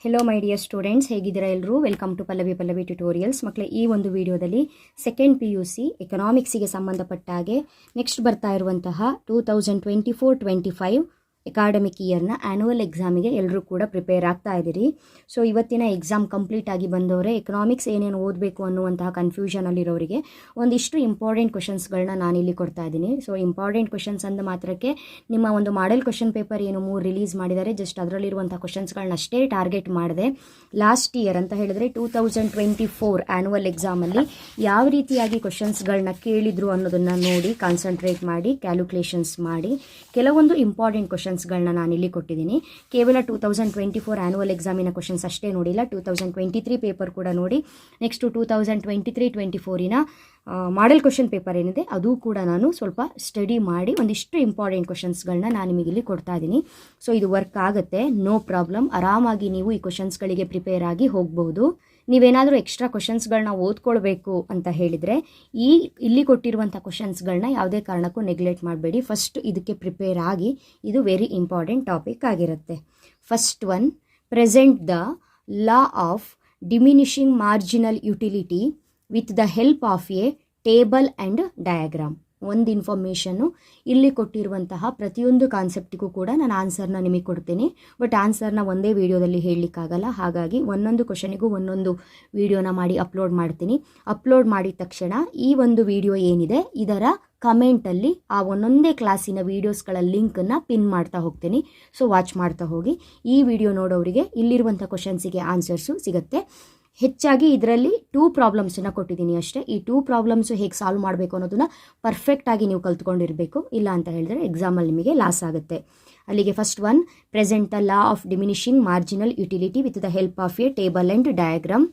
Hello my dear students, ಹೇಗಿದ್ದೀರಾ ಎಲ್ಲರೂ? Welcome to Pallavi tutorials. ಮಕ್ಕಳೇ, ಈ ಒಂದು ವಿಡಿಯೋದಲ್ಲಿ ಸೆಕೆಂಡ್ PUC ಎಕನಾಮಿಕ್ಸಿಗೆ ಸಂಬಂಧಪಟ್ಟ ಹಾಗೆ ನೆಕ್ಸ್ಟ್ ಬರ್ತಾ ಇರುವಂತಹ 2024-25 ಅಕಾಡೆಮಿಕ್ ಇಯರ್ನ ಆ್ಯನ್ಯುವಲ್ ಎಕ್ಸಾಮಿಗೆ ಎಲ್ಲರೂ ಕೂಡ ಪ್ರಿಪೇರ್ ಆಗ್ತಾ ಇದ್ದೀರಿ. ಸೊ ಇವತ್ತಿನ ಎಕ್ಸಾಮ್ ಕಂಪ್ಲೀಟ್ ಆಗಿ ಬಂದವರೆ ಎಕನಾಮಿಕ್ಸ್ ಏನೇನು ಓದಬೇಕು ಅನ್ನುವಂತಹ ಕನ್ಫ್ಯೂಷನಲ್ಲಿರೋರಿಗೆ ಒಂದಿಷ್ಟು ಇಂಪಾರ್ಟೆಂಟ್ ಕ್ವಶನ್ಸ್ಗಳನ್ನ ನಾನಿಲ್ಲಿ ಕೊಡ್ತಾ ಇದ್ದೀನಿ. ಸೊ ಇಂಪಾರ್ಟೆಂಟ್ ಕ್ವಶನ್ಸ್ ಅಂದ ಮಾತ್ರಕ್ಕೆ ನಿಮ್ಮ ಒಂದು ಮಾಡೆಲ್ ಕ್ವಶನ್ ಪೇಪರ್ ಏನು 3 ರಿಲೀಸ್ ಮಾಡಿದ್ದಾರೆ, ಜಸ್ಟ್ ಅದರಲ್ಲಿರುವಂಥ ಕ್ವಶನ್ಸ್ಗಳನ್ನಷ್ಟೇ ಟಾರ್ಗೆಟ್ ಮಾಡಿದೆ. ಲಾಸ್ಟ್ ಇಯರ್ ಅಂತ ಹೇಳಿದ್ರೆ 2024 ಆ್ಯನ್ಯುವಲ್ ಎಕ್ಸಾಮಲ್ಲಿ ಯಾವ ರೀತಿಯಾಗಿ ಕ್ವಶನ್ಸ್ಗಳನ್ನ ಕೇಳಿದ್ರು ಅನ್ನೋದನ್ನು ನೋಡಿ ಕಾನ್ಸಂಟ್ರೇಟ್ ಮಾಡಿ ಕ್ಯಾಲ್ಕುಲೇಷನ್ಸ್ ಮಾಡಿ ಕೆಲವೊಂದು ಇಂಪಾರ್ಟೆಂಟ್ ಕ್ವಶನ್ಸ್ಗಳನ್ನ ನಾನಿಲ್ಲಿ ಕೊಟ್ಟಿದ್ದೀನಿ. ಕೇವಲ 2024 ಆ್ಯನ್ಯುವಲ್ ಎಕ್ಸಾಮಿನ ಕ್ವಶನ್ಸ್ ಅಷ್ಟೇ ನೋಡಿಲ್ಲ, 2023 ಪೇಪರ್ ಕೂಡ ನೋಡಿ. ನೆಕ್ಸ್ಟು 2023-24 ಮಾಡೆಲ್ ಕ್ವಶನ್ ಪೇಪರ್ ಏನಿದೆ ಅದು ಕೂಡ ನಾನು ಸ್ವಲ್ಪ ಸ್ಟಡಿ ಮಾಡಿ ಒಂದಿಷ್ಟು ಇಂಪಾರ್ಟೆಂಟ್ ಕ್ವಶನ್ಸ್ಗಳನ್ನ ನಾನು ನಿಮಗಿಲ್ಲಿ ಕೊಡ್ತಾ ಇದ್ದೀನಿ. ಸೊ ಇದು ವರ್ಕ್ ಆಗುತ್ತೆ, ನೋ ಪ್ರಾಬ್ಲಮ್. ಆರಾಮಾಗಿ ನೀವು ಈ ಕ್ವಶನ್ಸ್ಗಳಿಗೆ ಪ್ರಿಪೇರ್ ಆಗಿ ಹೋಗ್ಬೋದು. ನೀವೇನಾದರೂ ಎಕ್ಸ್ಟ್ರಾ ಕ್ವಶನ್ಸ್ಗಳನ್ನ ಓದ್ಕೊಳ್ಬೇಕು ಅಂತ ಹೇಳಿದರೆ ಇಲ್ಲಿ ಕೊಟ್ಟಿರುವಂಥ ಕ್ವಶನ್ಸ್ಗಳನ್ನ ಯಾವುದೇ ಕಾರಣಕ್ಕೂ ನೆಗ್ಲೆಕ್ಟ್ ಮಾಡಬೇಡಿ. ಫಸ್ಟ್ ಇದಕ್ಕೆ ಪ್ರಿಪೇರ್ ಆಗಿ, ಇದು ವೆರಿ ಇಂಪಾರ್ಟೆಂಟ್ ಟಾಪಿಕ್ ಆಗಿರುತ್ತೆ. First one, present the law of diminishing marginal utility with the help of A table and diagram. ಒಂದು ಇನ್ಫಾರ್ಮೇಷನ್ನು ಇಲ್ಲಿ ಕೊಟ್ಟಿರುವಂತಹ ಪ್ರತಿಯೊಂದು ಕಾನ್ಸೆಪ್ಟಿಗೂ ಕೂಡ ನಾನು ಆನ್ಸರ್ನ ನಿಮಗೆ ಕೊಡ್ತೀನಿ. ಬಟ್ ಆನ್ಸರ್ನ ಒಂದೇ ವಿಡಿಯೋದಲ್ಲಿ ಹೇಳಲಿಕ್ಕಾಗಲ್ಲ, ಹಾಗಾಗಿ ಒಂದೊಂದು ಕ್ವಶನಿಗೂ ಒಂದೊಂದು ವಿಡಿಯೋನ ಮಾಡಿ ಅಪ್ಲೋಡ್ ಮಾಡ್ತೀನಿ. ಅಪ್ಲೋಡ್ ಮಾಡಿದ ತಕ್ಷಣ ಈ ಒಂದು ವಿಡಿಯೋ ಏನಿದೆ ಇದರ ಕಮೆಂಟಲ್ಲಿ ಆ ಒಂದೊಂದೇ ಕ್ಲಾಸಿನ ವೀಡಿಯೋಸ್ಗಳ ಲಿಂಕನ್ನು ಪಿನ್ ಮಾಡ್ತಾ ಹೋಗ್ತೀನಿ. ಸೊ ವಾಚ್ ಮಾಡ್ತಾ ಹೋಗಿ. ಈ ವಿಡಿಯೋ ನೋಡೋರಿಗೆ ಇಲ್ಲಿರುವಂಥ ಕ್ವಶನ್ಸಿಗೆ ಆನ್ಸರ್ಸು ಸಿಗುತ್ತೆ. ಹೆಚ್ಚಾಗಿ ಇದರಲ್ಲಿ 2 ಪ್ರಾಬ್ಲಮ್ಸನ್ನು ಕೊಟ್ಟಿದ್ದೀನಿ ಅಷ್ಟೇ. ಈ 2 ಪ್ರಾಬ್ಲಮ್ಸು ಹೇಗೆ ಸಾಲ್ವ್ ಮಾಡಬೇಕು ಅನ್ನೋದನ್ನು ಪರ್ಫೆಕ್ಟಾಗಿ ನೀವು ಕಲ್ತ್ಕೊಂಡಿರಬೇಕು. ಇಲ್ಲ ಅಂತ ಹೇಳಿದ್ರೆ ಎಕ್ಸಾಮಲ್ಲಿ ನಿಮಗೆ ಲಾಸ್ ಆಗುತ್ತೆ. ಅಲ್ಲಿಗೆ first one, present the law of diminishing marginal utility with the help of A table and diagram.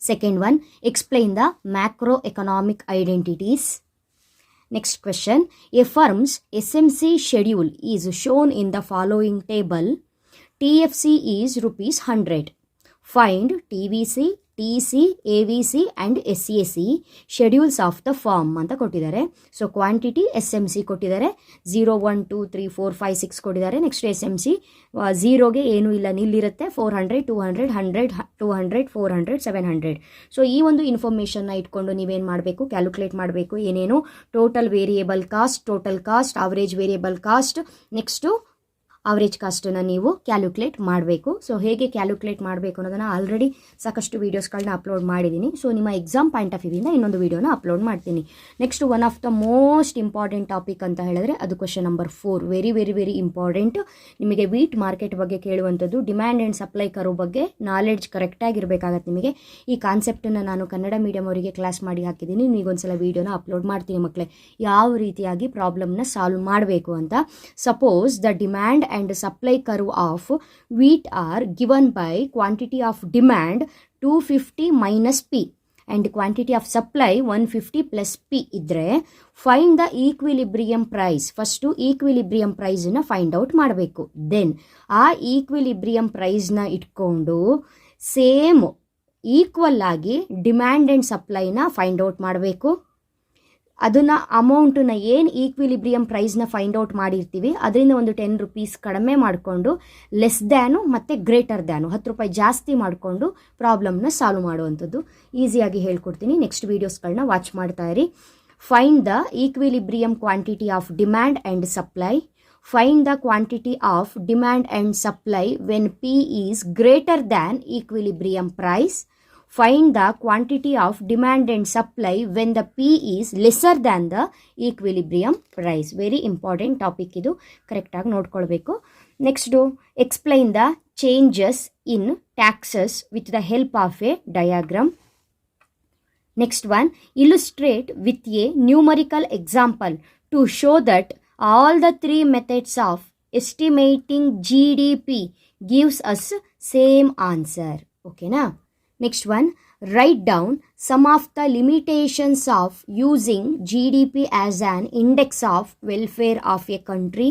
Second one, explain the macro economic identities. Next question, a firm's SMC schedule is shown in the following table. TFC is rupees 100. Find TVC, TC, AVC and SAC schedules of the firm ಅಂತ ಕೊಟ್ಟಿದ್ದಾರೆ. So quantity SMC ಕೊಟ್ಟಿದ್ದಾರೆ, 0, 1, 2, 3, 4, 5, 6 ಕೊಟ್ಟಿದ್ದಾರೆ. Next SMC 0ಗೆ ಏನೂ ಇಲ್ಲ, ನಿಲ್ಲಿರುತ್ತೆ. 400, 200, 100, 200, 400, 700. So ಈ ಒಂದು ಇನ್ಫಾರ್ಮೇಷನ್ನ ಇಟ್ಕೊಂಡು ನೀವೇನು ಮಾಡಬೇಕು, ಕ್ಯಾಲ್ಕುಲೇಟ್ ಮಾಡಬೇಕು. ಏನೇನು total variable cost, total cost, average variable cost, next average ಕಾಸ್ಟನ್ನು ನೀವು ಕ್ಯಾಲ್ಕುಲೇಟ್ ಮಾಡಬೇಕು. ಸೊ ಹೇಗೆ ಕ್ಯಾಲ್ಕುಲೇಟ್ ಮಾಡಬೇಕು ಅನ್ನೋದನ್ನು ಆಲ್ರೆಡಿ ಸಾಕಷ್ಟು ವೀಡಿಯೋಸ್ಗಳನ್ನ ಅಪ್ಲೋಡ್ ಮಾಡಿದ್ದೀನಿ. ಸೊ ನಿಮ್ಮ ಎಕ್ಸಾಮ್ ಪಾಯಿಂಟ್ ಆಫ್ ವ್ಯೂವಿಂದ ಇನ್ನೊಂದು ವೀಡಿಯೋನ ಅಪ್ಲೋಡ್ ಮಾಡ್ತೀನಿ. Next one of the most important topic ಅಂತ ಹೇಳಿದ್ರೆ ಅದು question number 4. Very very very important. ನಿಮಗೆ ವೀಟ್ ಮಾರ್ಕೆಟ್ ಬಗ್ಗೆ ಕೇಳುವಂಥದ್ದು, ಡಿಮ್ಯಾಂಡ್ ಆ್ಯಂಡ್ ಸಪ್ಲೈ ಕರ್ವ್ ಬಗ್ಗೆ ನಾಲೆಡ್ಜ್ ಕರೆಕ್ಟಾಗಿರಬೇಕಾಗತ್ತೆ ನಿಮಗೆ. ಈ ಕಾನ್ಸೆಪ್ಟನ್ನು ನಾನು ಕನ್ನಡ ಮೀಡಿಯಮ್ ಅವರಿಗೆ ಕ್ಲಾಸ್ ಮಾಡಿ ಹಾಕಿದ್ದೀನಿ. ನೀಗೊಂದ್ಸಲ ವೀಡಿಯೋನ ಅಪ್ಲೋಡ್ ಮಾಡ್ತೀನಿ ಮಕ್ಕಳೇ, ಯಾವ ರೀತಿಯಾಗಿ ಪ್ರಾಬ್ಲಮ್ನ ಸಾಲ್ವ್ ಮಾಡಬೇಕು ಅಂತ. Suppose the demand and supply curve of wheat are given by quantity of demand 250 minus P and quantity of supply 150 plus P ಇದ್ರೆ find the equilibrium price. First equilibrium ಪ್ರೈಸ್ನ ಫೈಂಡ್ ಔಟ್ ಮಾಡಬೇಕು. Then ಆ equilibrium ಪ್ರೈಸ್ನ ಇಟ್ಕೊಂಡು same equal ಆಗಿ demand and ಸಪ್ಲೈನ find out ಮಾಡಬೇಕು. ಅದನ್ನು ಅಮೌಂಟನ್ನ ಏನು ಈಕ್ವಿಲಿಬ್ರಿಯಂ ಪ್ರೈಸ್ನ ಫೈಂಡ್ ಔಟ್ ಮಾಡಿರ್ತೀವಿ ಅದರಿಂದ ಒಂದು 10 ರೂಪೀಸ್ ಕಡಿಮೆ ಮಾಡಿಕೊಂಡು ಲೆಸ್ ದ್ಯಾನು ಮತ್ತು ಗ್ರೇಟರ್ ದ್ಯಾನು 10 ರೂಪಾಯಿ ಜಾಸ್ತಿ ಮಾಡಿಕೊಂಡು ಪ್ರಾಬ್ಲಮ್ನ ಸಾಲ್ವ್ ಮಾಡುವಂಥದ್ದು ಈಸಿಯಾಗಿ ಹೇಳ್ಕೊಡ್ತೀನಿ. ನೆಕ್ಸ್ಟ್ ವೀಡಿಯೋಸ್ಗಳನ್ನ ವಾಚ್ ಮಾಡ್ತಾ ಇರಿ. Find the equilibrium quantity of demand and supply. Find the quantity of demand and supply when P is greater than equilibrium price. Find the quantity of demand and supply when the P is lesser than the equilibrium price. Very important topic ಇದು, ಕರೆಕ್ಟಾಗಿ ನೋಡ್ಕೊಳ್ಬೇಕು. Next, explain the changes in taxes with the help of A diagram. Next one, illustrate with a numerical example to show that all the 3 methods of estimating GDP gives us same answer. ಓಕೆನಾ? Next one, write down some of the limitations of using GDP as an index of welfare of a country.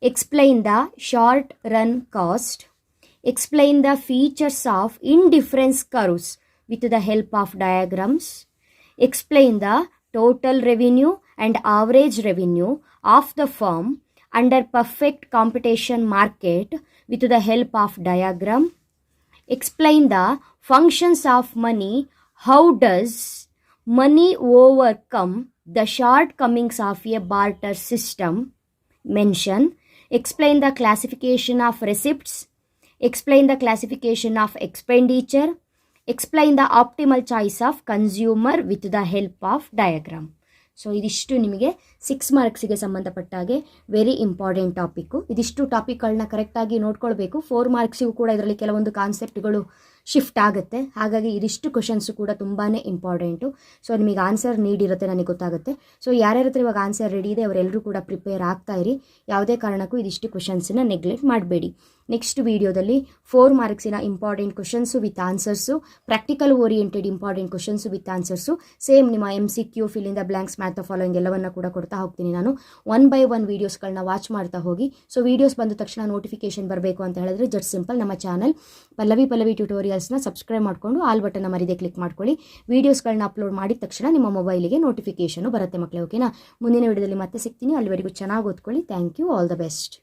Explain the short run cost. Explain the features of indifference curves with the help of diagrams. Explain the total revenue and average revenue of the firm under perfect competition market with the help of diagram. Explain the functions of money. How does money overcome the shortcomings of a barter system? Mention. Explain the classification of receipts. Explain the classification of expenditure. Explain the optimal choice of consumer with the help of diagram. So ಇದಿಷ್ಟು ನಿಮಗೆ 6 ಮಾರ್ಕ್ಸಿಗೆ ಸಂಬಂಧಪಟ್ಟಾಗೆ very important topic. ಇದಿಷ್ಟು ಟಾಪಿಕ್ಗಳನ್ನ ಕರೆಕ್ಟಾಗಿ ನೋಡ್ಕೊಳ್ಬೇಕು. 4 ಮಾರ್ಕ್ಸಿಗೂ ಕೂಡ ಇದರಲ್ಲಿ ಕೆಲವೊಂದು ಕಾನ್ಸೆಪ್ಟ್ಗಳು shift ಆಗುತ್ತೆ. ಹಾಗಾಗಿ ಇದಿಷ್ಟು ಕ್ವಶನ್ಸು ಕೂಡ ತುಂಬಾ ಇಂಪಾರ್ಟೆಂಟು. ಸೊ ನಿಮಗೆ ಆನ್ಸರ್ ನೀಡಿರುತ್ತೆ, ನನಗೆ ಗೊತ್ತಾಗುತ್ತೆ. ಸೊ ಯಾರ್ಯಾರ ಹತ್ರ ಇವಾಗ ಆನ್ಸರ್ ರೆಡಿ ಇದೆ ಅವರೆಲ್ಲರೂ ಕೂಡ ಪ್ರಿಪೇರ್ ಆಗ್ತಾ ಇರಿ. ಯಾವುದೇ ಕಾರಣಕ್ಕೂ ಇದಿಷ್ಟು ಕ್ವಶನ್ಸನ್ನ ನೆಗ್ಲೆಕ್ಟ್ ಮಾಡಬೇಡಿ. ನೆಕ್ಸ್ಟ್ ವೀಡಿಯೋದಲ್ಲಿ 4 ಮಾರ್ಕ್ಸಿನ important questions with answers, practical oriented important questions with answers, same ನಿಮ್ಮ MCQ, fill in the blanks, match the following ಎಲ್ಲವನ್ನ ಕೂಡ ಕೊಡ್ತಾ ಹೋಗ್ತೀನಿ ನಾನು. 1 by 1 ವೀಡಿಯೋಸ್ಗಳನ್ನ ವಾಚ್ ಮಾಡ್ತಾ ಹೋಗಿ. ಸೊ ವೀಡಿಯೋಸ್ ಬಂದ ತಕ್ಷಣ ನೋಟಿಫಿಕೇಶನ್ ಬರಬೇಕು ಅಂತ ಹೇಳಿದ್ರೆ ಜಸ್ಟ್ ಸಿಂಪಲ್ ನಮ್ಮ ಚಾನಲ್ ಪಲ್ಲವಿ ಟ್ಯೂಟೋರಿಯಲ್ಸ್ನ ಸಬ್ಸ್ಕ್ರೈಬ್ ಮಾಡಿಕೊಂಡು ಆಲ್ ಬಟನ್ನ ಮರಿದೆ ಕ್ಲಿಕ್ ಮಾಡ್ಕೊಳ್ಳಿ. ವೀಡಿಯೋಸ್ಗಳನ್ನ ಅಪ್ಲೋಡ್ ಮಾಡಿದ ತಕ್ಷಣ ನಿಮ್ಮ ಮೊಬೈಲಿಗೆ ನೋಟಿಫಿಕೇಶನ್ ಬರುತ್ತೆ ಮಕ್ಕಳೇ. ಓಕೆನಾ? ಮುಂದಿನ ವಿಡಿಯೋದಲ್ಲಿ ಮತ್ತೆ ಸಿಗ್ತೀನಿ. ಅಲ್ಲಿವರೆಗೂ ಚೆನ್ನಾಗಿ ಓದ್ಕೊಳ್ಳಿ. Thank you. All the best.